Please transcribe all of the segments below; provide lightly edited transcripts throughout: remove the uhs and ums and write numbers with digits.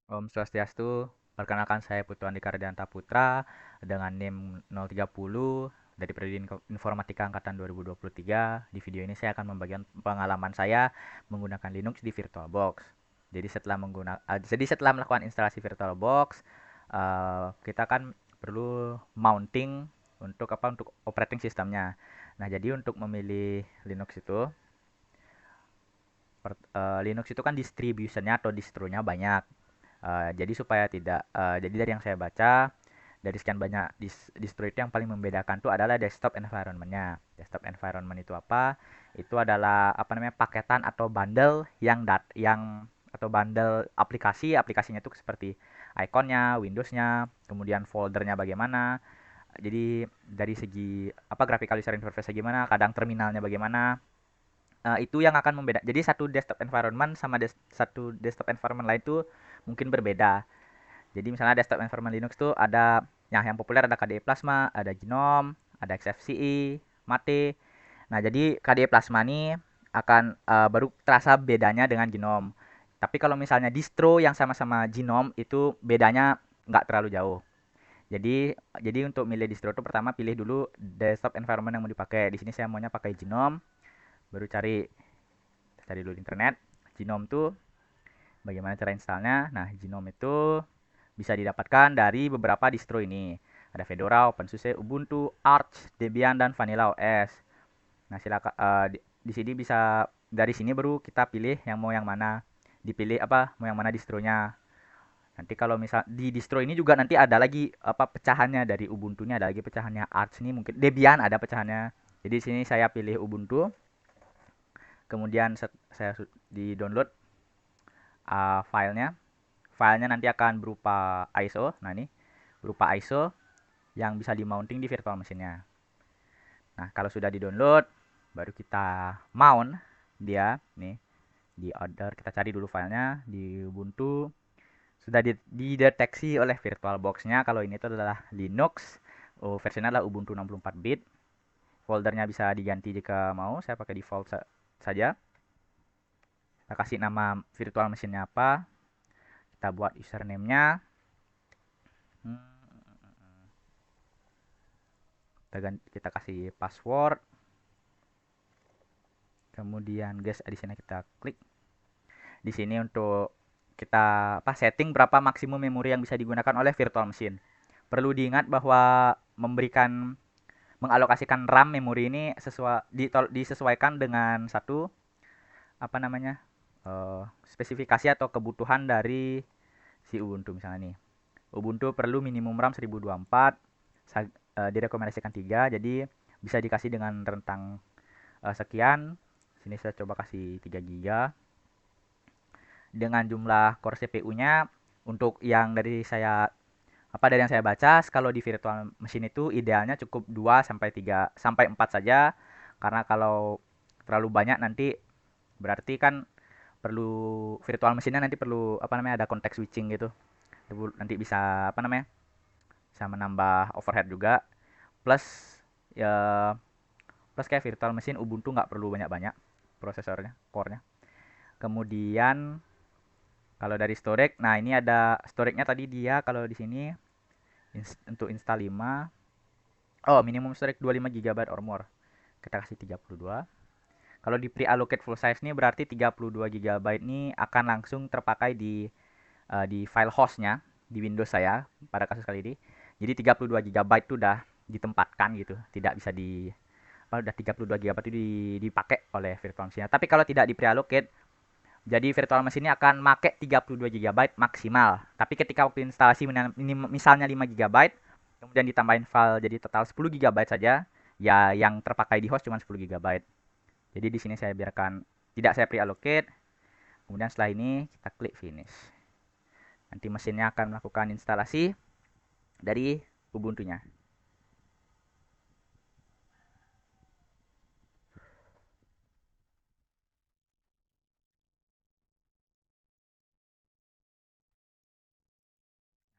Om Swastiastu, perkenalkan saya Putu Andika Ardianta Putra dengan NIM 030 dari Prodi Informatika Angkatan 2023. Di video ini saya akan membagikan pengalaman saya menggunakan Linux di VirtualBox. Jadi setelah melakukan instalasi VirtualBox, kita kan perlu mounting untuk operating sistemnya. Nah, jadi untuk memilih Linux itu kan distributionnya atau distronya banyak. Jadi supaya tidak jadi dari yang saya baca, dari sekian banyak distro itu yang paling membedakan tuh adalah desktop environment-nya. Desktop environment itu apa? Itu adalah apa namanya paketan atau bundle yang atau bundle aplikasinya itu seperti ikonnya, Windows-nya, kemudian foldernya bagaimana. Jadi dari segi apa graphical user interface gimana, kadang terminalnya bagaimana. Itu yang akan membeda. Jadi satu desktop environment sama satu desktop environment lain itu mungkin berbeda. Jadi misalnya desktop environment Linux tuh ada yang populer ada KDE Plasma, ada GNOME, ada XFCE, Mate. Nah, jadi KDE Plasma ini akan baru terasa bedanya dengan GNOME. Tapi kalau misalnya distro yang sama-sama GNOME itu bedanya nggak terlalu jauh. Jadi untuk milih distro itu pertama pilih dulu desktop environment yang mau dipakai. Di sini saya maunya pakai GNOME, baru cari dulu di internet. GNOME tuh bagaimana cara installnya. Nah, Genome itu bisa didapatkan dari beberapa distro ini. Ada Fedora, OpenSUSE, Ubuntu, Arch, Debian, dan Vanilla OS. Nah, silakan di sini bisa dari sini baru kita pilih yang mana. Dipilih apa mau yang mana distronya. Nanti kalau misal di distro ini juga nanti ada lagi apa pecahannya dari Ubuntu-nya ada lagi pecahannya Arch ini mungkin Debian ada pecahannya. Jadi di sini saya pilih Ubuntu. Kemudian saya di download filenya. Filenya nanti akan berupa ISO. Nah, ini berupa ISO yang bisa di-mounting di virtual machine-nya. Nah, kalau sudah di-download, baru kita mount dia nih di order. Kita cari dulu filenya di Ubuntu. Sudah dideteksi oleh VirtualBox-nya kalau ini itu adalah Linux. Oh, versinya adalah Ubuntu 64 bit. Foldernya bisa diganti jika mau. Saya pakai default saja. Kita kasih nama virtual machine-nya apa. Kita buat username-nya. Hmm, kita kasih password. Kemudian guys di sini kita klik di sini untuk kita setting berapa maksimum memori yang bisa digunakan oleh virtual machine. Perlu diingat bahwa mengalokasikan RAM memori ini disesuaikan dengan satu apa namanya spesifikasi atau kebutuhan dari si Ubuntu misalnya nih. Ubuntu perlu minimum RAM 1024, direkomendasikan 3, jadi bisa dikasih dengan rentang sekian. Sini saya coba kasih 3 GB dengan jumlah core CPU-nya untuk dari yang saya baca kalau di virtual machine itu idealnya cukup 2 sampai 3 sampai 4 saja karena kalau terlalu banyak nanti berarti kan virtual machine-nya nanti perlu apa namanya ada context switching gitu. Nanti bisa apa namanya? Bisa menambah overhead juga. Plus ya plus kayak virtual machine Ubuntu nggak perlu banyak-banyak prosesornya, core-nya. Kemudian kalau dari storage, nah ini ada storage-nya tadi dia kalau di sini untuk install 5. Oh, minimum storage 25 GB or more. Kita kasih 32. Kalau di pre-allocate full size nih berarti 32 GB ini akan langsung terpakai di file hostnya di Windows saya pada kasus kali ini. Jadi 32 GB itu udah ditempatkan gitu, tidak bisa udah 32 GB itu dipakai oleh virtual machine. Tapi kalau tidak di pre-allocate, jadi virtual machine ini akan make 32 GB maksimal. Tapi ketika waktu instalasi misalnya 5 GB, kemudian ditambahin file jadi total 10 GB saja, ya yang terpakai di host cuma 10 GB. Jadi di sini saya biarkan tidak saya pre-allocate. Kemudian setelah ini kita klik finish. Nanti mesinnya akan melakukan instalasi dari Ubuntu-nya.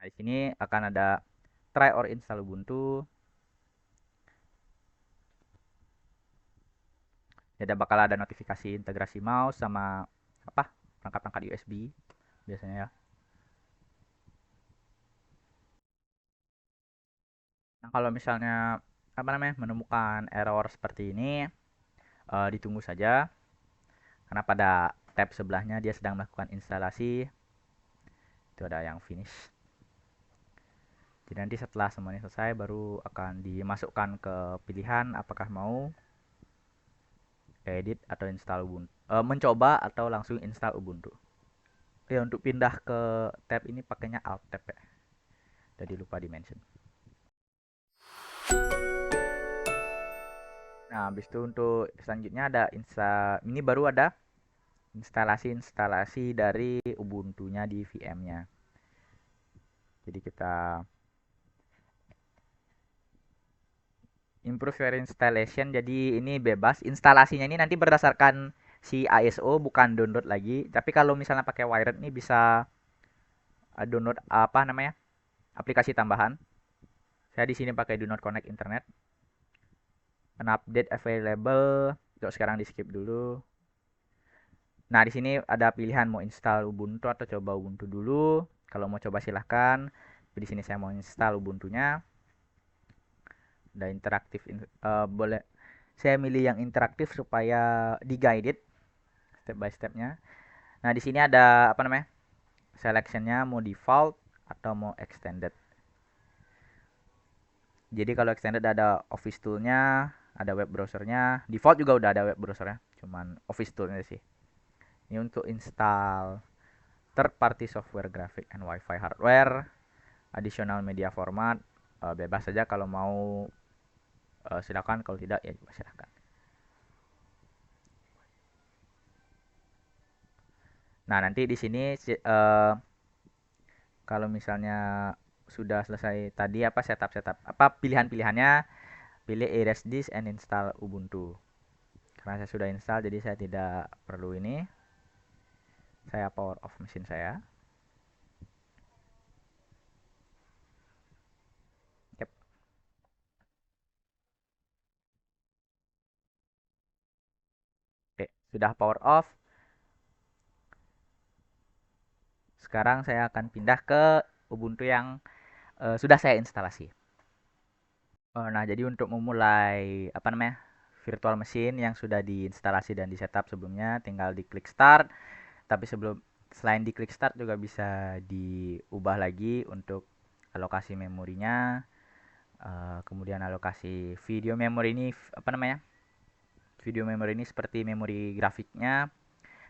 Nah, di sini akan ada try or install Ubuntu. Jadi bakal ada notifikasi integrasi mouse sama apa perangkat-perangkat USB biasanya ya. Nah, kalau misalnya apa namanya menemukan error seperti ini, ditunggu saja karena pada tab sebelahnya dia sedang melakukan instalasi. Itu ada yang finish. Jadi nanti setelah semuanya selesai baru akan dimasukkan ke pilihan apakah mau edit atau install Ubuntu. Mencoba atau langsung install Ubuntu. Ya untuk pindah ke tab ini pakainya Alt tab ya. Jadi lupa di mention. Nah, habis itu untuk selanjutnya ada ini baru ada instalasi dari Ubuntu-nya di VM-nya. Jadi kita improve your installation. Jadi ini bebas. Instalasinya ini nanti berdasarkan si ISO bukan download lagi. Tapi kalau misalnya pakai wired nih bisa download apa namanya? Aplikasi tambahan. Saya di sini pakai do not connect internet. An update available. Untuk sekarang di skip dulu. Nah, di sini ada pilihan mau install Ubuntu atau coba Ubuntu dulu. Kalau mau coba silahkan. Di sini saya mau install Ubuntunya. Ada interaktif, boleh. Saya milih yang interaktif supaya di guided step by stepnya. Nah, di sini ada apa namanya? Selectionnya mau default atau mau extended. Jadi kalau extended ada Office toolnya, ada web browsernya. Default juga udah ada web browsernya, cuman Office toolnya sih. Ini untuk install third party software graphic and wifi hardware, additional media format. Bebas saja kalau mau, silakan, kalau tidak ya juga silakan. Nah, nanti di sini kalau misalnya sudah selesai tadi apa setup apa pilihan-pilihannya, pilih erase disk and install Ubuntu. Karena saya sudah install jadi saya tidak perlu ini. Saya power off mesin saya. Yep. Oke, sudah power off. Sekarang saya akan pindah ke Ubuntu yang sudah saya instalasi. Nah, jadi untuk memulai apa namanya virtual machine yang sudah diinstalasi dan di setup sebelumnya, tinggal diklik start. Tapi selain diklik start juga bisa diubah lagi untuk alokasi memorinya. Kemudian alokasi video memori ini apa namanya? Video memori ini seperti memori grafiknya.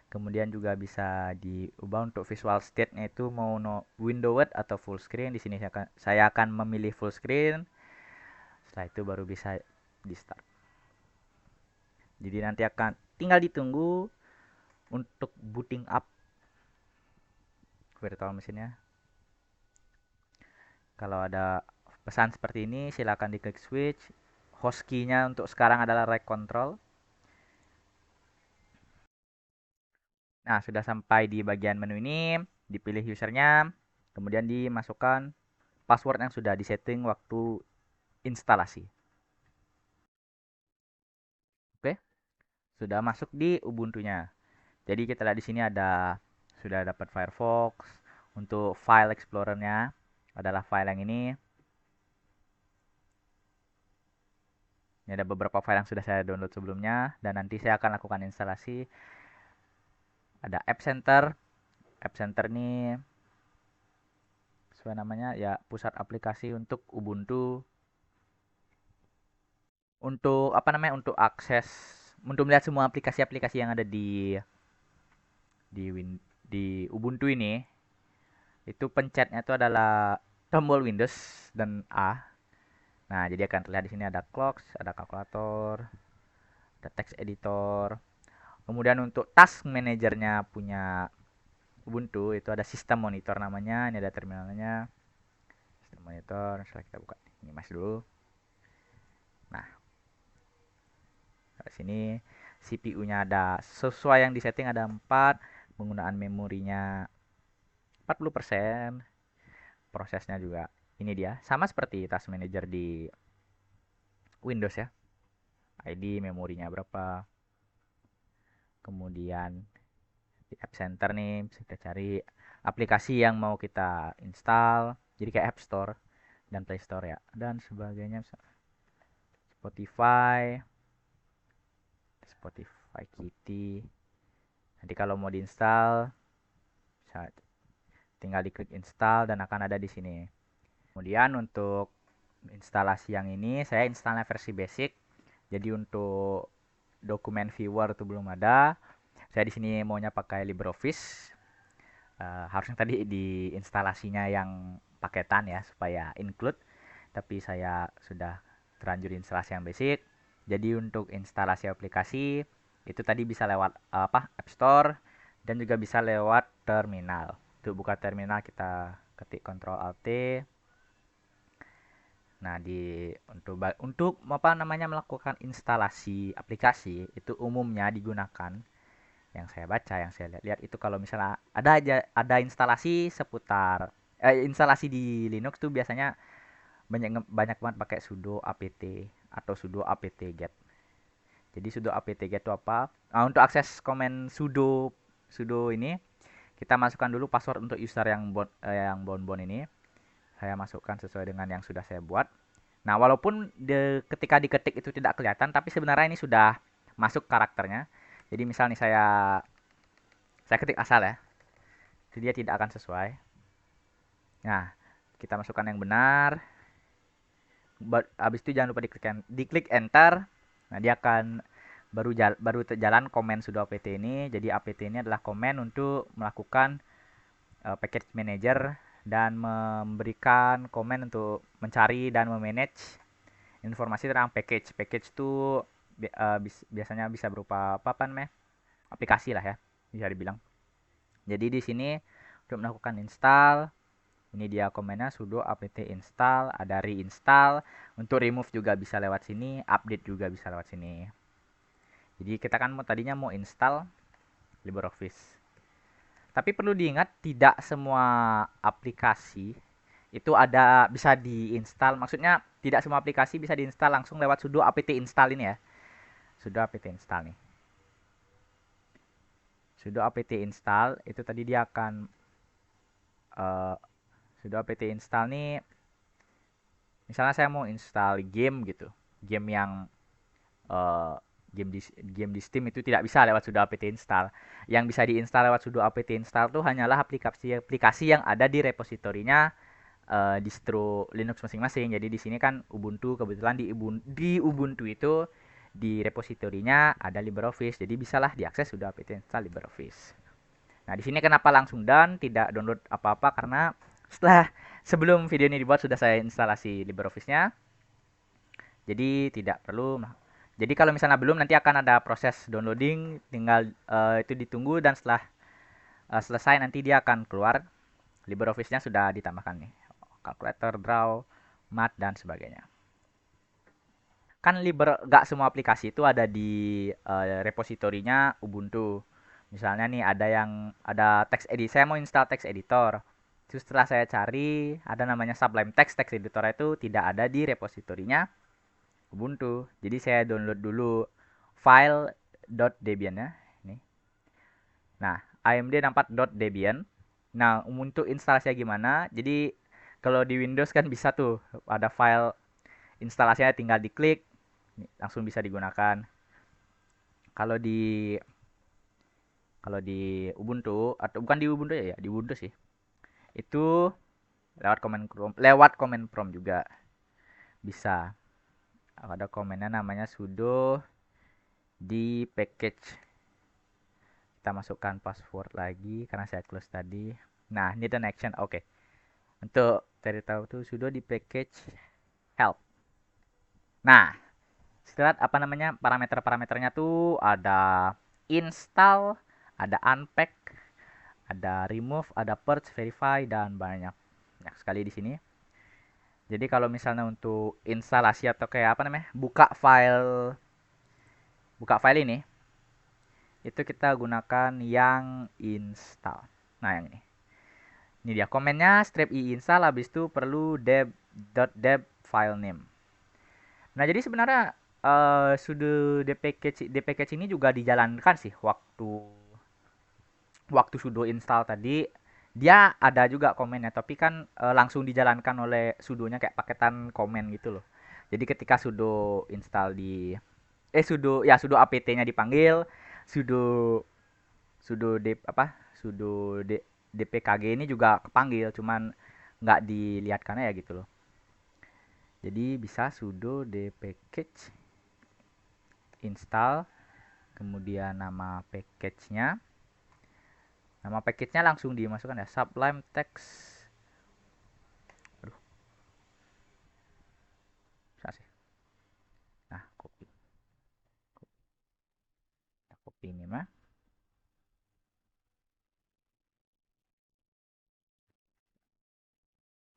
Kemudian juga bisa diubah untuk visual state-nya itu mau windowed atau full screen. Di sini saya akan memilih full screen. Setelah itu baru bisa di start. Jadi nanti akan tinggal ditunggu untuk booting up virtual machine-nya. Kalau ada pesan seperti ini silakan diklik switch. Hotkey-nya untuk sekarang adalah right control. Nah, sudah sampai di bagian menu ini, dipilih usernya, kemudian dimasukkan password yang sudah disetting waktu instalasi. Oke, sudah masuk di Ubuntu-nya. Jadi kita lihat di sini ada sudah dapat Firefox. Untuk file explorer-nya adalah file yang ini. Ini ada beberapa file yang sudah saya download sebelumnya dan nanti saya akan lakukan instalasi. Ada App Center. App Center ini sesuai namanya ya pusat aplikasi untuk Ubuntu. Untuk apa namanya? Untuk akses untuk melihat semua aplikasi-aplikasi yang ada di di Ubuntu ini, itu pencetnya itu adalah tombol Windows dan A. Nah, jadi akan terlihat di sini ada clocks, ada kalkulator, ada text editor. Kemudian untuk task manajernya punya Ubuntu itu ada sistem monitor namanya. Ini ada terminalnya. Sistem monitor. Setelah kita buka ini mas dulu. Nah, di sini CPU-nya ada sesuai yang disetting ada 4, penggunaan memorinya 40%, prosesnya juga ini dia sama seperti task manager di Windows ya. ID memorinya berapa. Kemudian di App Center nih bisa kita cari aplikasi yang mau kita install. Jadi kayak App Store. dan Play Store ya dan sebagainya. Spotify, Spotify Kitty. Nanti kalau mau diinstal bisa tinggal diklik install dan akan ada di sini. Kemudian untuk instalasi yang ini saya instalnya versi basic. Jadi untuk dokumen viewer itu belum ada. Saya di sini maunya pakai LibreOffice. Harusnya tadi di instalasinya yang paketan ya supaya include, tapi saya sudah terlanjur instalasi yang basic. Jadi untuk instalasi aplikasi itu tadi bisa lewat App Store dan juga bisa lewat terminal. Untuk buka terminal kita ketik Ctrl Alt T. Nah, untuk apa namanya melakukan instalasi aplikasi itu umumnya digunakan yang saya baca, yang saya lihat-lihat itu kalau misalnya ada instalasi seputar instalasi di Linux tuh biasanya banyak banyak banget pakai sudo apt atau sudo apt-get. Jadi sudo apt-get itu apa? Nah, untuk akses komen sudo sudo ini kita masukkan dulu password untuk user yang bonbon ini. Saya masukkan sesuai dengan yang sudah saya buat. Nah, walaupun ketika diketik itu tidak kelihatan, tapi sebenarnya ini sudah masuk karakternya. Jadi misal nih saya ketik asal ya, itu dia tidak akan sesuai. Nah, kita masukkan yang benar. Habis itu jangan lupa diklik enter. Nah, dia akan baru jalan komen sudo apt ini. Jadi apt ini adalah komen untuk melakukan package manager dan memberikan komen untuk mencari dan memanage informasi tentang package. Package itu biasanya bisa berupa apa namanya? Aplikasi lah ya, bisa dibilang. Jadi di sini untuk melakukan install, ini dia komennya sudo apt install, ada reinstall. Untuk remove juga bisa lewat sini, update juga bisa lewat sini. Jadi kita kan tadinya mau install LibreOffice. Tapi perlu diingat tidak semua aplikasi itu bisa diinstal. Maksudnya tidak semua aplikasi bisa diinstal langsung lewat sudo apt install ini ya. Sudo apt install nih. Sudo apt install itu tadi dia akan sudo apt install nih, misalnya saya mau install game gitu, game yang uh, game di Steam itu tidak bisa lewat sudo apt install. Yang bisa diinstal lewat sudo apt install tuh hanyalah aplikasi-aplikasi yang ada di repositorinya distro Linux masing-masing. Jadi di sini kan Ubuntu, kebetulan di Ubuntu itu di repositorinya ada LibreOffice. Jadi bisalah diakses sudo apt install LibreOffice. Nah, di sini kenapa langsung tidak download apa-apa karena sebelum video ini dibuat sudah saya instalasi LibreOffice-nya. Jadi tidak perlu. Jadi kalau misalnya belum, nanti akan ada proses downloading, tinggal itu ditunggu dan setelah selesai nanti dia akan keluar. LibreOffice-nya sudah ditambahkan nih. Calculator, Draw, Math dan sebagainya. Kan gak semua aplikasi itu ada di repositorinya Ubuntu. Misalnya nih ada text editor, saya mau install text editor. Terus setelah saya cari ada namanya Sublime Text editor itu tidak ada di repositorinya Ubuntu. Jadi saya download dulu file.debian ya. Ini. Nah, amd4.debian. Nah, untuk instalasinya gimana? Jadi kalau di Windows kan bisa tuh ada file instalasinya tinggal diklik langsung bisa digunakan. Kalau di Ubuntu atau bukan di Ubuntu ya, di Ubuntu sih. Itu lewat command prompt juga bisa. Ada komennya namanya sudo di package. Kita masukkan password lagi karena saya close tadi. Nah, ini dan action. Oke. Untuk cari tahu tuh sudo di package help. Nah, setelah parameternya tuh ada install, ada unpack, ada remove, ada purge, verify dan banyak sekali di sini. Jadi kalau misalnya untuk instalasi atau kayak buka file ini, itu kita gunakan yang install. Nah, yang ini. Ini dia komennya strip i install, habis itu perlu deb file name. Nah, jadi sebenarnya sudo dpackage ini juga dijalankan sih waktu sudo install tadi Dia ada juga komennya, tapi kan langsung dijalankan oleh sudonya kayak paketan komen gitu loh. Jadi ketika sudo install di sudo apt-nya dipanggil, sudo sudo d apa sudo dpkg ini juga kepanggil, cuman nggak dilihatkan ya gitu loh. Jadi bisa sudo dpkg install, kemudian nama package-nya langsung dimasukkan ya, Sublime Text. Aduh, susah sih. Nah, copy ini mah.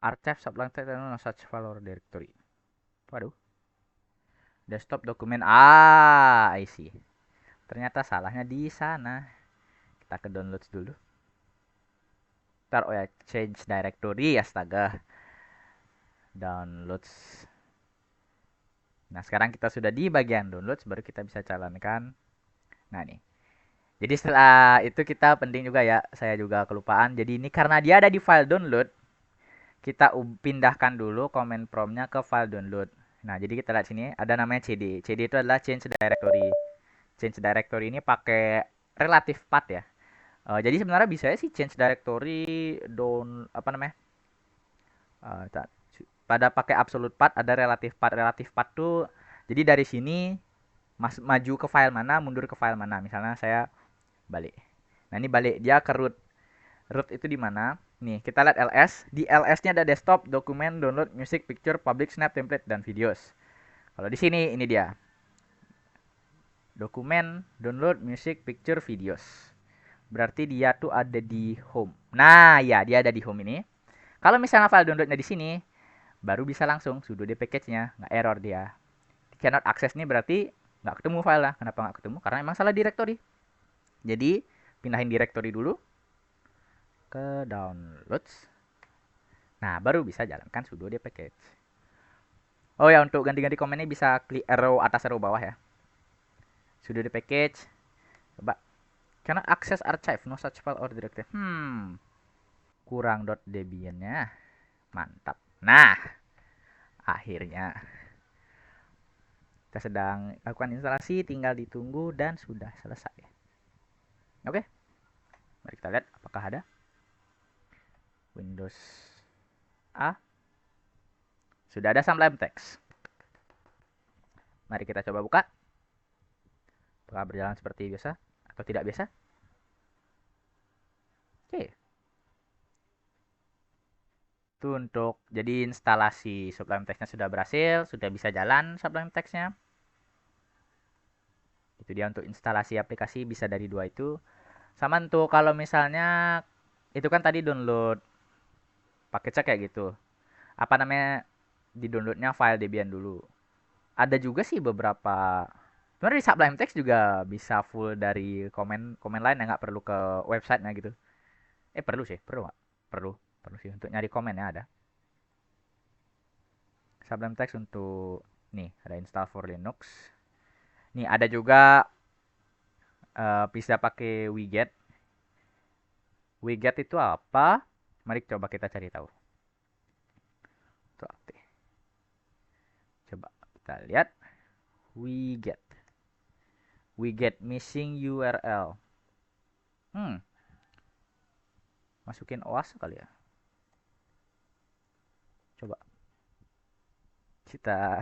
Archive Sublime Text and search file or directory. Waduh, desktop dokumen. I see. Ternyata salahnya di sana. Kita ke downloads dulu. Ntar, oh ya, change directory, astaga. Downloads. Nah, sekarang kita sudah di bagian downloads, baru kita bisa jalankan. Nah, nih. Jadi setelah itu kita penting juga ya, saya juga kelupaan. Jadi ini karena dia ada di file download, kita pindahkan dulu comment promptnya ke file download. Nah, jadi kita lihat sini ada namanya cd. Cd itu adalah change directory. Change directory ini pakai relative path ya. Jadi sebenarnya bisa sih change directory apa namanya? Uh, pada pakai absolute path ada relative path. Relative path tuh jadi dari sini maju ke file mana, mundur ke file mana. Misalnya saya balik. Nah, ini balik dia ke root. Root itu di mana? Nih, kita lihat ls. Di ls-nya ada desktop, dokumen, download, music, picture, public, snap, template, dan videos. Kalau di sini, ini dia. Dokumen, download, music, picture, videos. Berarti dia tuh ada di home. Nah, ya, dia ada di home ini. Kalau misalnya file downloadnya di sini, baru bisa langsung sudo d package-nya, nggak error dia. Cannot access nih berarti nggak ketemu file lah. Kenapa nggak ketemu? Karena emang salah directory. Jadi, pindahin directory dulu ke downloads. Nah, baru bisa jalankan sudo d package. Oh ya, untuk ganti-ganti komennya bisa klik arrow atas arrow bawah ya. Sudo d package. Coba. Cannot access archive, no such file or directory. Kurang .debian-nya. Mantap. Nah, akhirnya kita sedang lakukan instalasi, tinggal ditunggu dan sudah selesai. Oke, mari kita lihat apakah ada. Windows A. Sudah ada Sublime Text. Mari kita coba buka. Apakah berjalan seperti biasa atau tidak biasa? Oke. Itu untuk jadi instalasi Sublime Text-nya sudah berhasil, sudah bisa jalan Sublime Text-nya. Itu dia untuk instalasi aplikasi bisa dari dua itu. Sama untuk kalau misalnya itu kan tadi download paket kayak gitu. Apa namanya, di downloadnya file Debian dulu. Ada juga sih beberapa. Sebenarnya di Sublime Text juga bisa full dari komen komen lain yang nggak perlu ke websitenya gitu. Perlu sih, perlu nggak? Perlu, perlu sih untuk nyari komennya ada. Sublime Text untuk nih ada install for Linux. Nih ada juga bisa pakai widget. Widget itu apa? Mari coba kita cari tahu. Coba kita lihat widget. Widget missing URL. Masukin OAS kali ya. Coba kita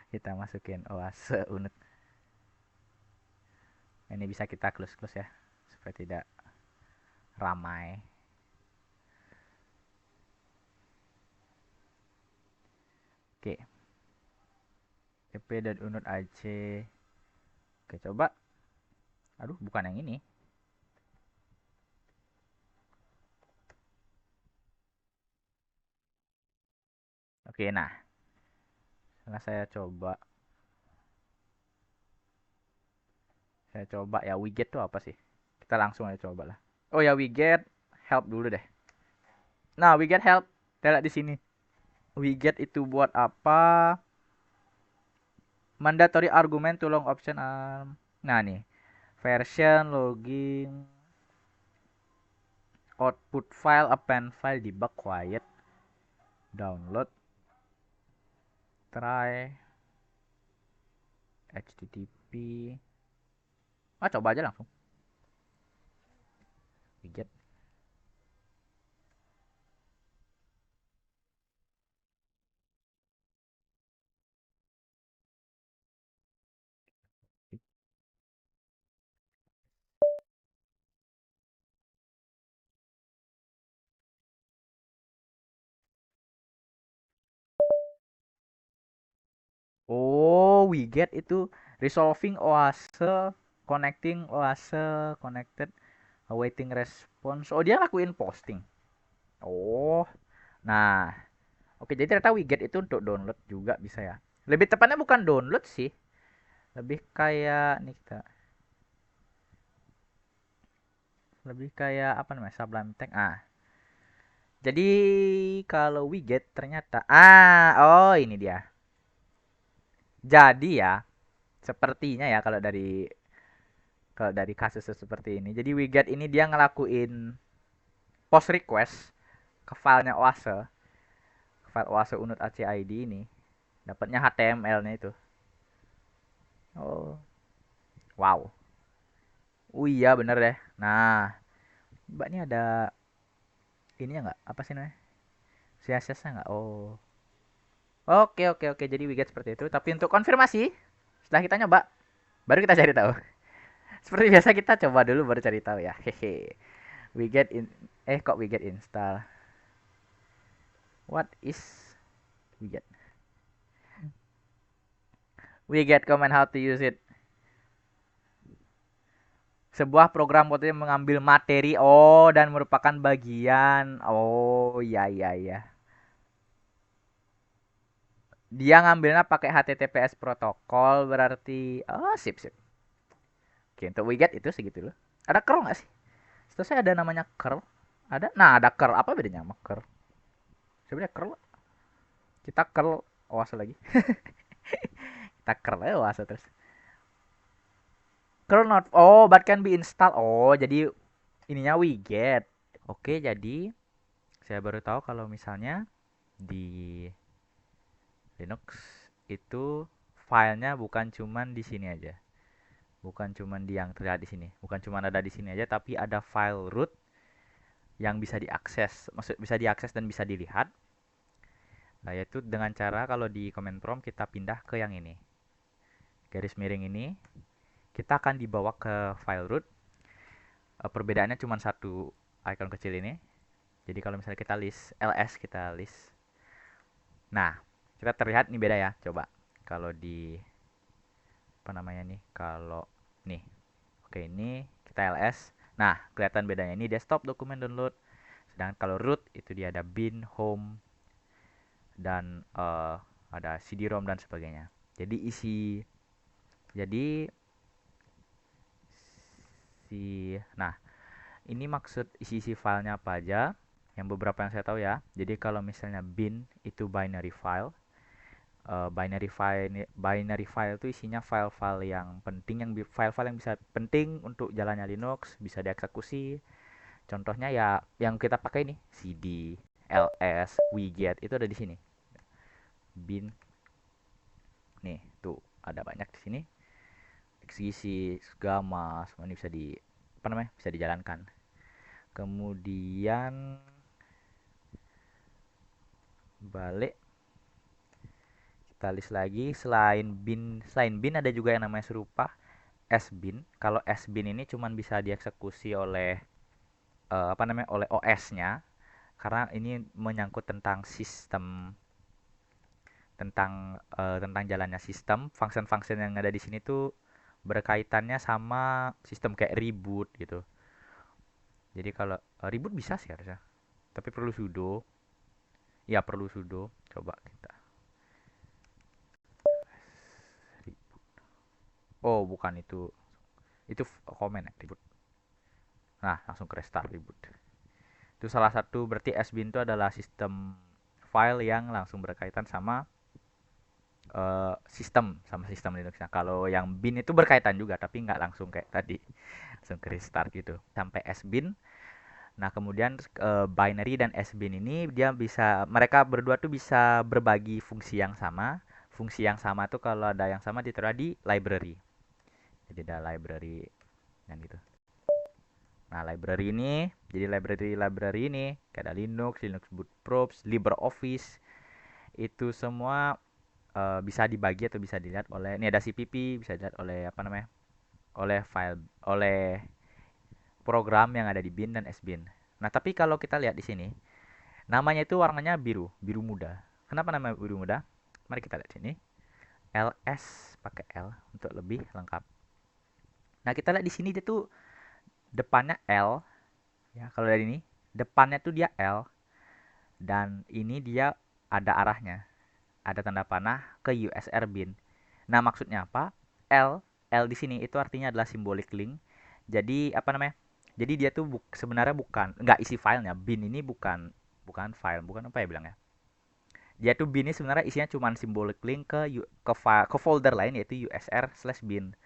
kita masukin OAS unit. Ini bisa kita close ya supaya tidak ramai. Oke. tp dan unit ac. Oke, coba. Aduh, bukan yang ini. Oke, nah. Setelah saya coba ya, widget tuh apa sih? Kita langsung aja coba lah. Oh ya, widget help dulu deh. Nah, widget help. Kita lihat di sini. Widget itu buat apa? Mandatory argument to long option arm. Nah, nih. Version, login. output file, append file, debug, quiet, download, try, http. Coba aja langsung. Widget. Oh, widget itu resolving OASE, connecting OASE, connected, awaiting response. Oh, dia lakuin posting. Oh, nah, oke, jadi ternyata widget itu untuk download juga bisa ya. Lebih tepatnya bukan download sih, lebih kayak nih kita, lebih kayak apa namanya, Sublime Text. Jadi kalau widget ternyata, oh ini dia. Jadi ya, sepertinya ya kalau dari kasus seperti ini. Jadi widget ini dia ngelakuin post request ke filenya OASE, file OASE unut ACID ini. Dapatnya HTML-nya itu. Oh, wow. Oh iya bener deh. Nah, Mbak ini ada ininya nggak? Apa sih namanya? CSS-nya nggak? Oh. Oke, oke, oke. Jadi widget seperti itu. Tapi untuk konfirmasi, setelah kita nyoba, baru kita cari tahu. Seperti biasa kita coba dulu baru cari tahu ya. Hehe. Widget in kok widget install? What is widget? Widget comment how to use it. Sebuah program potensi mengambil materi dan merupakan bagian. Oh, iya iya iya. Dia ngambilnya pakai HTTPS protokol berarti sip sip. Oke, untuk widget itu segitu loh. Ada curl nggak sih? Setelah saya ada namanya curl. Ada. Nah, ada curl. Apa bedanya sama curl? Sebenarnya curl kita curl oase lagi. Kita curl ya oase terus. Curl not but can be installed. Oh, jadi ininya widget. Oke, jadi saya baru tahu kalau misalnya di Linux itu filenya bukan cuman di sini aja. Bukan cuman di yang terlihat di sini. Bukan cuman ada di sini aja, tapi ada file root yang bisa diakses. Maksud bisa diakses dan bisa dilihat. Nah, yaitu dengan cara kalau di command prompt kita pindah ke yang ini. Garis miring ini, kita akan dibawa ke file root. Perbedaannya cuma satu icon kecil ini. Jadi kalau misalnya kita list ls, kita list. Nah, kita terlihat nih beda ya. Coba kalau di apa namanya nih? Kalau nih, oke ini kita ls. Nah, kelihatan bedanya ini desktop dokumen download. Sedangkan kalau root itu dia ada bin, home, dan ada CD-ROM dan sebagainya. Jadi nah ini maksud isi filenya apa aja? Yang beberapa yang saya tahu ya. Jadi kalau misalnya bin itu binary file, binary file itu isinya file-file yang penting, file-file yang bisa penting untuk jalannya Linux, bisa dieksekusi. Contohnya ya yang kita pakai nih, cd, ls, widget itu ada di sini. Bin nih, tuh ada banyak di sini. Eksekusi, gamma, semua ini bisa bisa dijalankan. Kemudian balik kita list lagi, selain bin ada juga yang namanya serupa, sbin. Kalau sbin ini cuman bisa dieksekusi oleh oleh OS-nya, karena ini menyangkut tentang sistem, tentang jalannya sistem. Function-function yang ada di sini tuh berkaitannya sama sistem kayak reboot gitu. Jadi kalau reboot bisa sih harusnya, tapi perlu sudo. Ya perlu sudo. Coba kita. Oh bukan itu. Itu komen ya reboot. Nah langsung ke restart reboot. Itu salah satu, berarti sbin itu adalah sistem file yang langsung berkaitan sama sistem Linux. Nah, kalau yang bin itu berkaitan juga tapi nggak langsung kayak tadi langsung ke restart gitu. Sampai sbin Nah, kemudian binary dan sbin ini dia bisa mereka berdua tuh bisa berbagi fungsi yang sama. Fungsi yang sama tuh kalau ada yang sama ditaruh di library. Jadi ada library dan gitu. Nah, library ini jadi library ini kayak ada Linux, Linux Bootstrap, LibreOffice itu semua bisa dibagi atau bisa dilihat oleh ini ada CPP, bisa dilihat oleh apa namanya? Oleh file oleh program yang ada di bin dan sbin. Nah, tapi kalau kita lihat di sini, namanya itu warnanya biru, biru muda. Kenapa namanya biru muda? Mari kita lihat sini. LS pakai L untuk lebih lengkap. Nah, kita lihat di sini dia tuh depannya L ya. Kalau dari ini, depannya tuh dia L dan ini dia ada arahnya. Ada tanda panah ke USR bin. Nah, maksudnya apa? L L di sini itu artinya adalah simbolik link. Jadi apa namanya? Jadi dia tuh sebenarnya bukan nggak isi filenya. Bin ini bukan bukan file, bukan apa ya bilangnya. Dia tuh bin ini sebenarnya isinya cuma simbolik link ke file, ke folder lain yaitu usr/bin.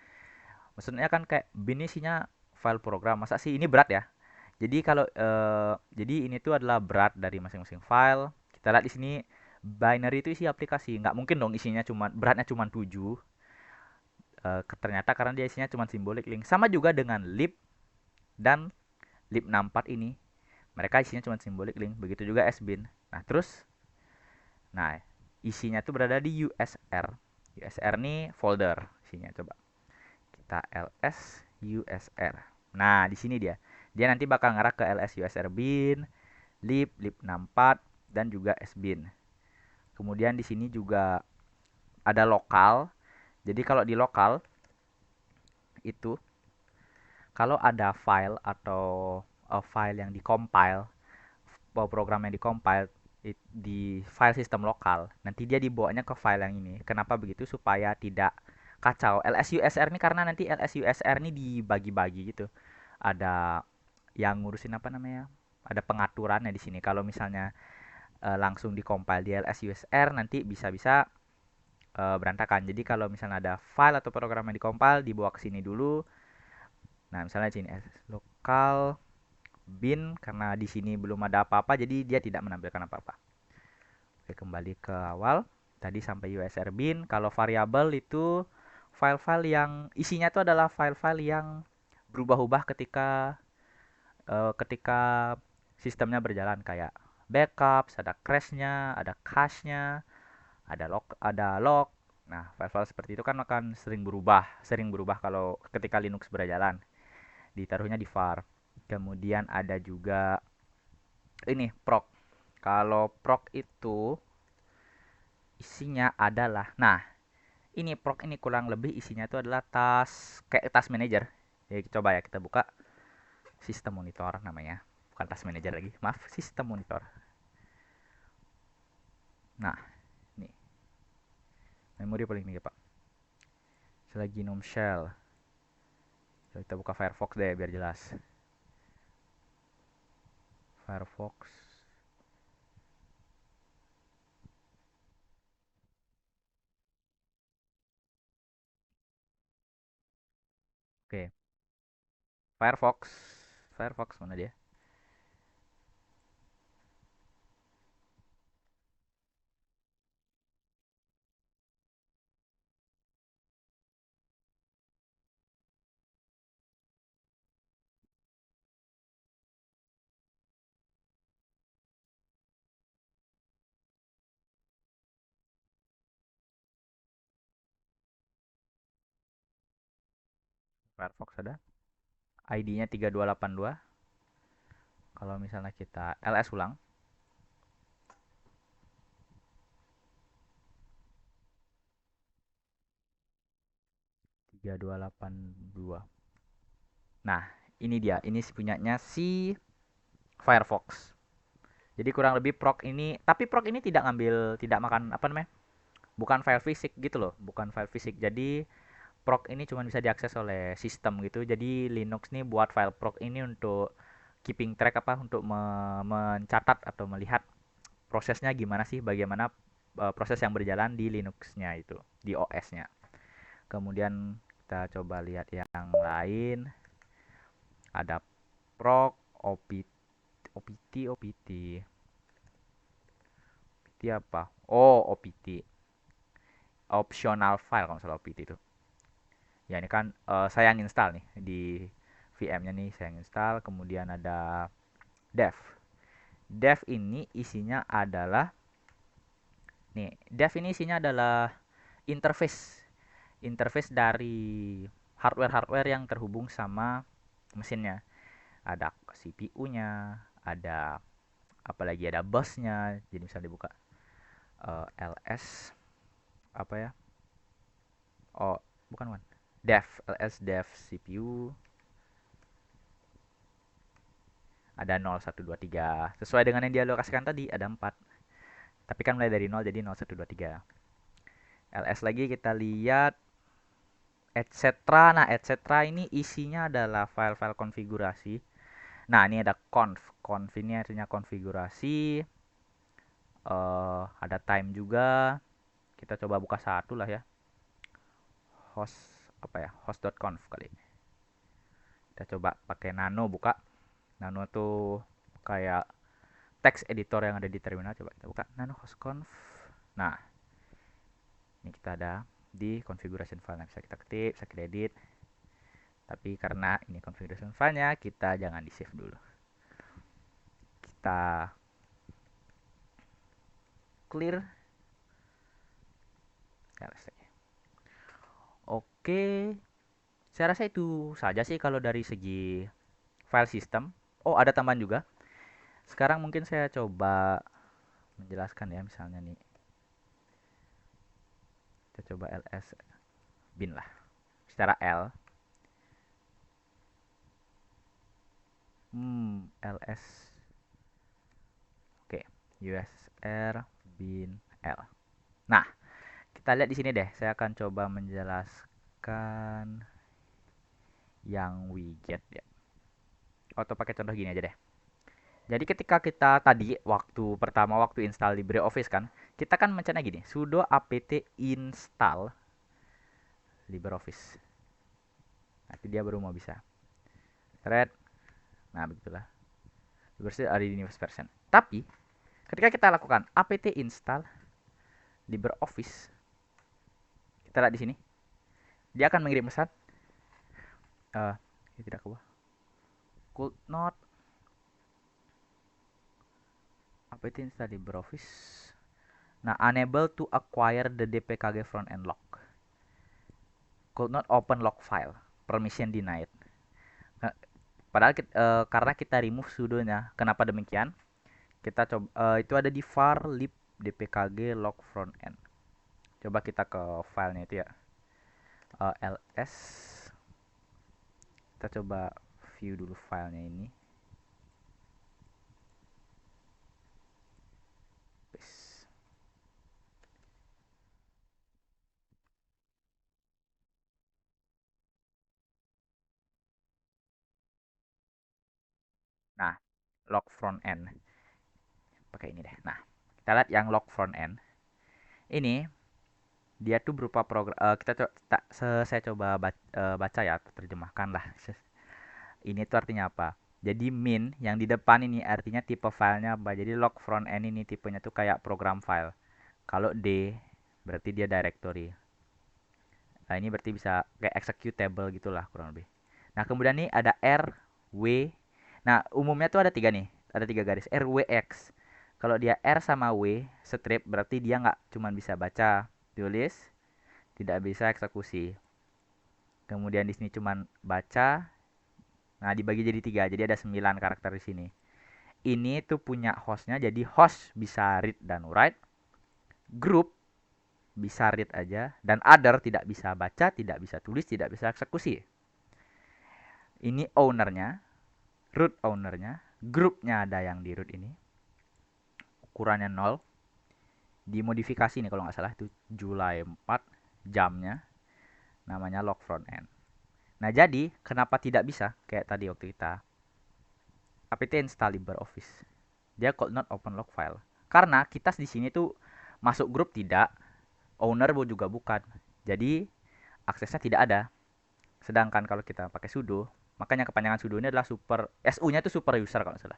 Maksudnya kan kayak bin isinya file program. Masa sih ini berat ya? Jadi kalau jadi ini tuh adalah berat dari masing-masing file. Kita lihat di sini binary itu isi aplikasi. Nggak mungkin dong isinya cuma beratnya cuma 7. Ternyata karena dia isinya cuma simbolik link. Sama juga dengan lib dan lib64 ini. Mereka isinya cuma simbolik link. Begitu juga sbin. Nah, terus nah, isinya tuh berada di USR. USR ini folder isinya coba. Kita ls USR. Nah, di sini dia. Dia nanti bakal ngarah ke ls USR bin, lib64 dan juga sbin. Kemudian di sini juga ada lokal. Jadi kalau di lokal itu kalau ada file atau file yang dikompil, program yang dikompil di file sistem lokal, nanti dia dibawanya ke file yang ini. Kenapa begitu? Supaya tidak kacau. LSUSR ini karena nanti LSUSR ini dibagi-bagi gitu. Ada yang ngurusin apa namanya? Ada pengaturannya di sini. Kalau misalnya langsung dikompil di LSUSR nanti bisa-bisa berantakan. Jadi kalau misalnya ada file atau program yang dikompil dibawa ke sini dulu. Nah, misalnya sini lokal bin karena di sini belum ada apa-apa jadi dia tidak menampilkan apa-apa. Oke, kembali ke awal. Tadi sampai USR bin. Kalau variabel itu file-file yang isinya itu adalah file-file yang berubah-ubah ketika sistemnya berjalan kayak backup, ada crash-nya, ada cache-nya, ada log. Nah, file-file seperti itu kan akan sering berubah kalau ketika Linux berjalan. Ditaruhnya di var. Kemudian ada juga ini proc. Kalau proc itu isinya adalah nah, ini proc ini kurang lebih isinya itu adalah kayak task manager. Ya, coba ya kita buka sistem monitor namanya. Bukan task manager lagi. Maaf, sistem monitor. Nah, ini memori paling tinggi, Pak. Selagi gnome shell. Kita buka Firefox deh biar jelas. Firefox. Oke, Firefox. Firefox mana dia? Firefox ada. ID-nya 3282. Kalau misalnya kita ls ulang 3282. Nah, ini dia. Ini punyanya si Firefox. Jadi kurang lebih proc ini, tapi proc ini tidak makan apa namanya? Bukan file fisik gitu loh, bukan file fisik. Jadi proc ini cuma bisa diakses oleh sistem gitu. Jadi Linux nih buat file proc ini untuk keeping track apa untuk mencatat atau melihat prosesnya gimana sih, bagaimana proses yang berjalan di Linux-nya itu, di OS-nya. Kemudian kita coba lihat yang lain. Ada proc, OPT apa? Oh, OPT optional file kalau salah OPT itu. Ya ini kan saya yang install nih di VM-nya nih, saya yang install. Kemudian ada dev. Dev ini isinya adalah dev ini isinya adalah interface. Interface dari hardware-hardware yang terhubung sama mesinnya. Ada CPU-nya, ada apalagi ada busnya. Jadi misalnya dibuka LS apa ya? Oh, bukan one. Dev, LS dev CPU ada 0, 1, 2, 3. Sesuai dengan yang dialokasikan tadi ada 4. Tapi kan mulai dari 0 jadi 0, 1, 2, 3. LS lagi kita lihat etc. Nah, etc. ini isinya adalah file-file konfigurasi. Nah, ini ada conf. Conf ini artinya konfigurasi. Ada time juga. Kita coba buka satu lah ya. Host apa ya? Host.conf kali. Kita coba pakai Nano buka. Nano tuh kayak text editor yang ada di terminal. Coba kita buka Nano hostconf. Nah, ini kita ada di configuration file. Bisa kita ketik, bisa kita edit. Tapi karena ini configuration filenya, kita jangan di save dulu. Kita clear. Oke, saya rasa itu saja sih kalau dari segi file system. Oh, ada tambahan juga. Sekarang mungkin saya coba menjelaskan ya, misalnya nih. Kita coba ls bin lah. Secara L. ls. Oke, usr bin L. Nah, kita lihat di sini deh. Saya akan coba menjelaskan yang widget ya. Atau pakai contoh gini aja deh. Jadi ketika kita tadi waktu install LibreOffice kan, kita kan mencetnya gini, sudo apt install LibreOffice. Nanti dia baru mau bisa. Thread. Nah, begitulah. Versi ada di first version. Tapi ketika kita lakukan apt install LibreOffice, kita lihat di sini, dia akan mengirim pesan. Ini tidak keluar. Could not apt install LibreOffice. Nah, unable to acquire the dpkg front-end lock. Could not open lock file. Permission denied. Nah, padahal karena kita remove sudonya. Kenapa demikian? Kita coba itu ada di var lib dpkg lock front-end. Coba kita ke filenya itu ya. ls. Kita coba view dulu filenya ini. Nah, log front end. Pakai ini deh. Nah, kita lihat yang log front end. Ini dia tuh berupa program saya coba baca ya, terjemahkan lah. Ini tuh artinya apa? Jadi min yang di depan ini artinya tipe filenya apa? Jadi log front end ini tipenya tuh kayak program file. Kalau D berarti dia directory. Nah, ini berarti bisa kayak executable gitulah kurang lebih. Nah, kemudian nih ada R, W. Nah, umumnya tuh ada tiga nih. Ada tiga garis. R, W, X. Kalau dia R sama W strip berarti dia nggak cuma bisa baca, tulis, tidak bisa eksekusi. Kemudian di sini cuma baca. Nah, dibagi jadi tiga. Jadi ada 9 karakter di sini. Ini tuh punya hostnya. Jadi host bisa read dan write. Group bisa read aja. Dan other tidak bisa baca, tidak bisa tulis, tidak bisa eksekusi. Ini ownernya, root ownernya, grupnya ada yang di root ini. Ukurannya 0. Dimodifikasi nih kalau nggak salah itu July 4 jamnya. Namanya log front end. Nah, jadi kenapa tidak bisa kayak tadi waktu kita apt install LibreOffice. Dia could not open log file. Karena kita di sini tuh masuk grup tidak, owner juga bukan. Jadi aksesnya tidak ada. Sedangkan kalau kita pakai sudo, makanya kepanjangan sudo ini adalah super SU-nya itu super user kalau salah.